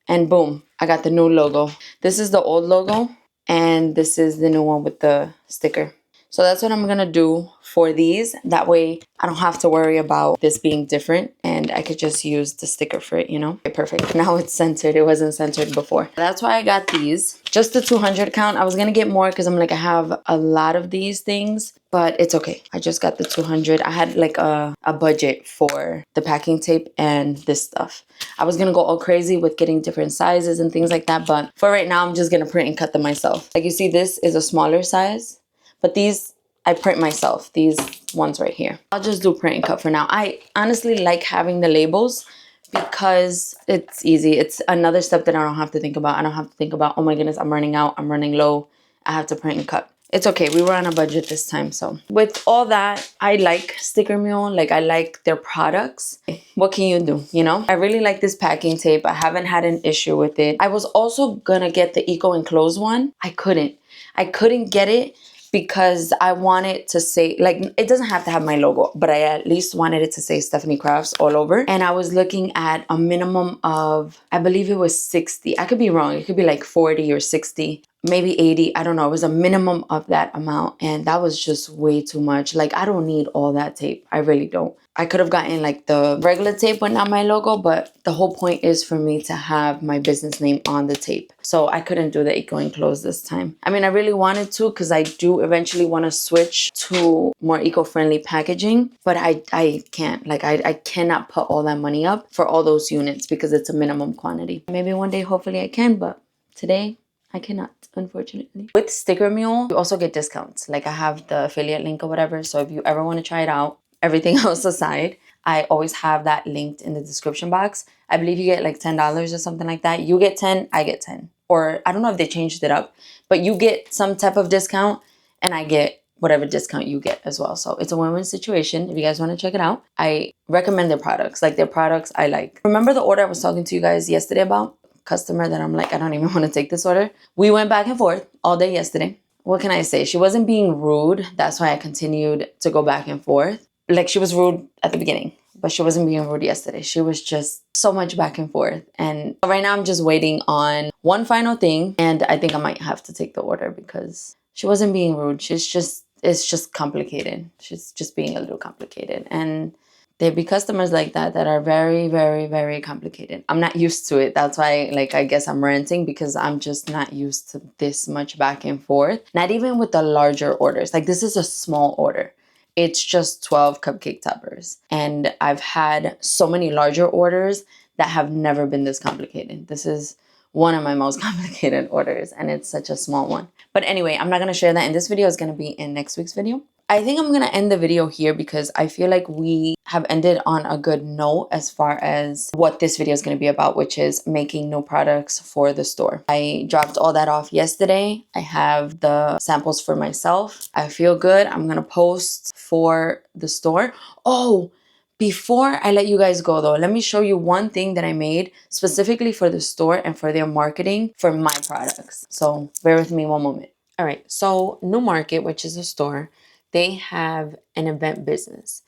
Speaker 1: and boom, I got the new logo. This is the old logo and this is the new one with the sticker. So that's what I'm going to do for these. That way I don't have to worry about this being different and I could just use the sticker for it, you know? Okay, perfect. Now it's centered. It wasn't centered before. That's why I got these. Just the 200 count. I was going to get more because I'm like, I have a lot of these things, but it's okay. I just got the 200. I had like a budget for the packing tape and this stuff. I was going to go all crazy with getting different sizes and things like that. But for right now, I'm just going to print and cut them myself. Like you see, this is a smaller size. But these, I print myself, these ones right here. I'll just do print and cut for now. I honestly like having the labels because it's easy. It's another step that I don't have to think about. I don't have to think about, oh my goodness, I'm running out, I'm running low. I have to print and cut. It's okay, we were on a budget this time, so. With all that, I like Sticker Mule, like I like their products. What can you do, you know? I really like this packing tape. I haven't had an issue with it. I was also gonna get the Eco Enclosed one. I couldn't get it because I wanted to say, like, it doesn't have to have my logo, but I at least wanted it to say Stephanie Crafts all over. And I was looking at a minimum of, I believe it was 60. I could be wrong. It could be like 40 or 60, maybe 80. I don't know. It was a minimum of that amount. And that was just way too much. Like, I don't need all that tape. I really don't. I could have gotten like the regular tape but not my logo, but the whole point is for me to have my business name on the tape. So I couldn't do the Eco Enclosed this time. I mean, I really wanted to because I do eventually want to switch to more eco-friendly packaging, but I can't. Like, I cannot put all that money up for all those units because it's a minimum quantity. Maybe one day, hopefully I can, but today I cannot, unfortunately. With Sticker Mule, you also get discounts. Like I have the affiliate link or whatever. So if you ever want to try it out, everything else aside, I always have that linked in the description box. I believe you get like $10 or something like that. You get 10, I get 10. Or I don't know if they changed it up, but you get some type of discount and I get whatever discount you get as well. So it's a win-win situation. If you guys want to check it out, I recommend their products. Like their products I like. Remember the order I was talking to you guys yesterday about? Customer that I'm like, I don't even want to take this order. We went back and forth all day yesterday. What can I say? She wasn't being rude. That's why I continued to go back and forth. Like she was rude at the beginning, but she wasn't being rude yesterday. She was just so much back and forth. And right now I'm just waiting on one final thing. And I think I might have to take the order because she wasn't being rude. It's just complicated. She's just being a little complicated. And there be customers like that that are very, very, very complicated. I'm not used to it. That's why, like, I guess I'm ranting because I'm just not used to this much back and forth. Not even with the larger orders. Like, this is a small order. It's just 12 cupcake toppers. And I've had so many larger orders that have never been this complicated. This is one of my most complicated orders, and it's such a small one. But anyway, I'm not going to share that in this video. It's going to be in next week's video. I think I'm going to end the video here because I feel like we have ended on a good note as far as what this video is going to be about, which is making new products for the store. I dropped all that off yesterday. I have the samples for myself. I feel good. I'm going to post for the store. Oh, before I let you guys go though, let me show you one thing that I made specifically for the store and for their marketing for my products. So bear with me one moment. All right, so New Market, which is a store, they have an event business.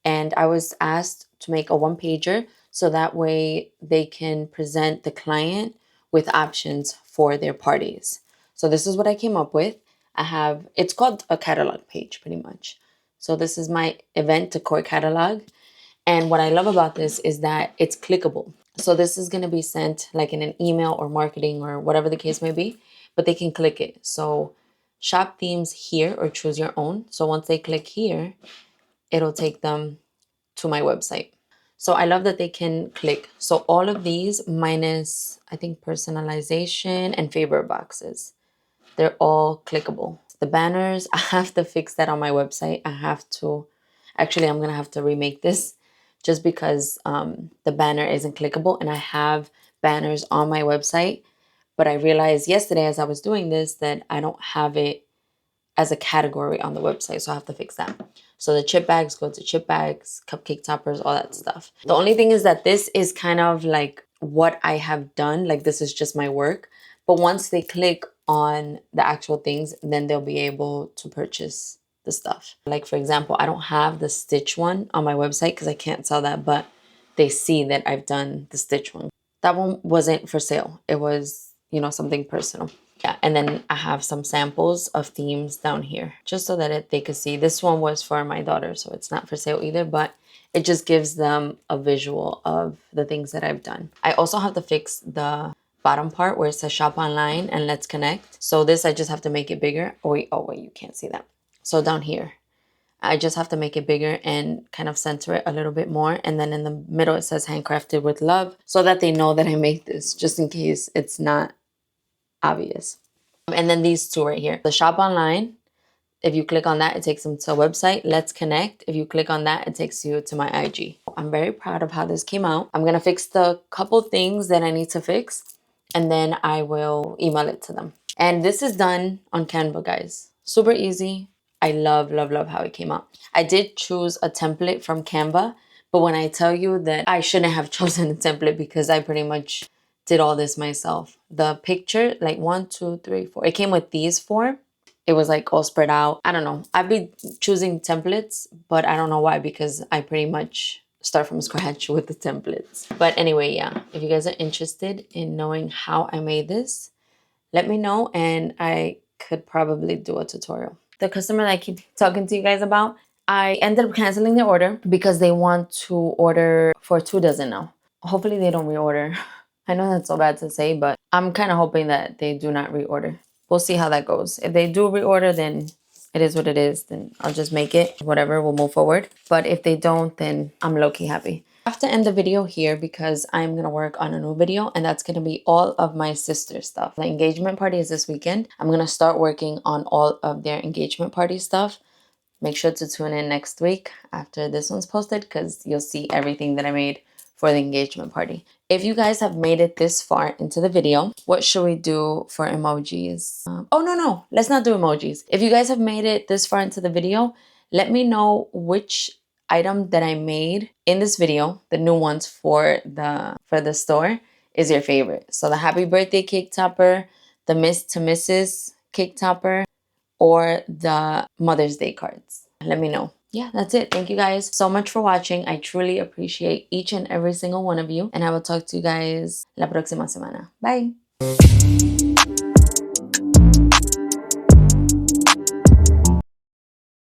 Speaker 1: And I was asked to make a one-pager so that way they can present the client with options for their parties. So this is what I came up with. It's called a catalog page pretty much. So this is my event decor catalog. And what I love about this is that it's clickable. So this is going to be sent like in an email or marketing or whatever the case may be, but they can click it. So shop themes here or choose your own. So once they click here, it'll take them to my website. So I love that they can click. So all of these minus, I think, personalization and favorite boxes, they're all clickable. The banners, I have to fix that on my website. Actually, I'm going to have to remake this just because the banner isn't clickable and I have banners on my website. But I realized yesterday as I was doing this that I don't have it as a category on the website. So I have to fix that. So the chip bags go to chip bags, cupcake toppers, all that stuff. The only thing is that this is kind of like what I have done. Like this is just my work. But once they click on the actual things, then they'll be able to purchase the stuff. Like for example, I don't have the Stitch one on my website because I can't sell that, but they see that I've done the Stitch one. That one wasn't for sale. It was, something personal. Yeah, and then I have some samples of themes down here just so that they could see. This one was for my daughter, so it's not for sale either, but it just gives them a visual of the things that I've done. I also have to fix the bottom part where it says shop online and let's connect. So this, I just have to make it bigger. Oh wait, you can't see that. So down here, I just have to make it bigger and kind of center it a little bit more. And then in the middle, it says handcrafted with love so that they know that I made this just in case it's not obvious. And then these two right here, the shop online. If you click on that, it takes them to a website. Let's connect. If you click on that, it takes you to my IG. I'm very proud of how this came out. I'm going to fix the couple things that I need to fix and then I will email it to them. And this is done on Canva, guys. Super easy. I love, love, love how it came out. I did choose a template from Canva, but when I tell you that I shouldn't have chosen a template because I pretty much did all this myself. The picture, like 1, 2, 3, 4. It came with these 4. It was like all spread out. I don't know. I've been choosing templates, but I don't know why because I pretty much start from scratch with the templates. But anyway, yeah. If you guys are interested in knowing how I made this, let me know and I could probably do a tutorial. The customer that I keep talking to you guys about, I ended up canceling their order because they want to order for 2 dozen now. Hopefully they don't reorder. I know that's so bad to say, but I'm kind of hoping that they do not reorder. We'll see how that goes. If they do reorder, then it is what it is. Then I'll just make it. Whatever, we'll move forward. But if they don't, then I'm low-key happy. I have to end the video here because I'm going to work on a new video, and that's going to be all of my sister's stuff. The engagement party is this weekend. I'm going to start working on all of their engagement party stuff. Make sure to tune in next week after this one's posted because you'll see everything that I made for the engagement party. If you guys have made it this far into the video, what should we do for emojis? Oh, no, let's not do emojis. If you guys have made it this far into the video, let me know which item that I made in this video, the new ones for the store, is your favorite. So the happy birthday cake topper, the Miss to Mrs. cake topper, or the Mother's Day cards. Let me know. Yeah, that's it. Thank you guys so much for watching. I truly appreciate each and every single one of you. And I will talk to you guys la próxima semana. Bye.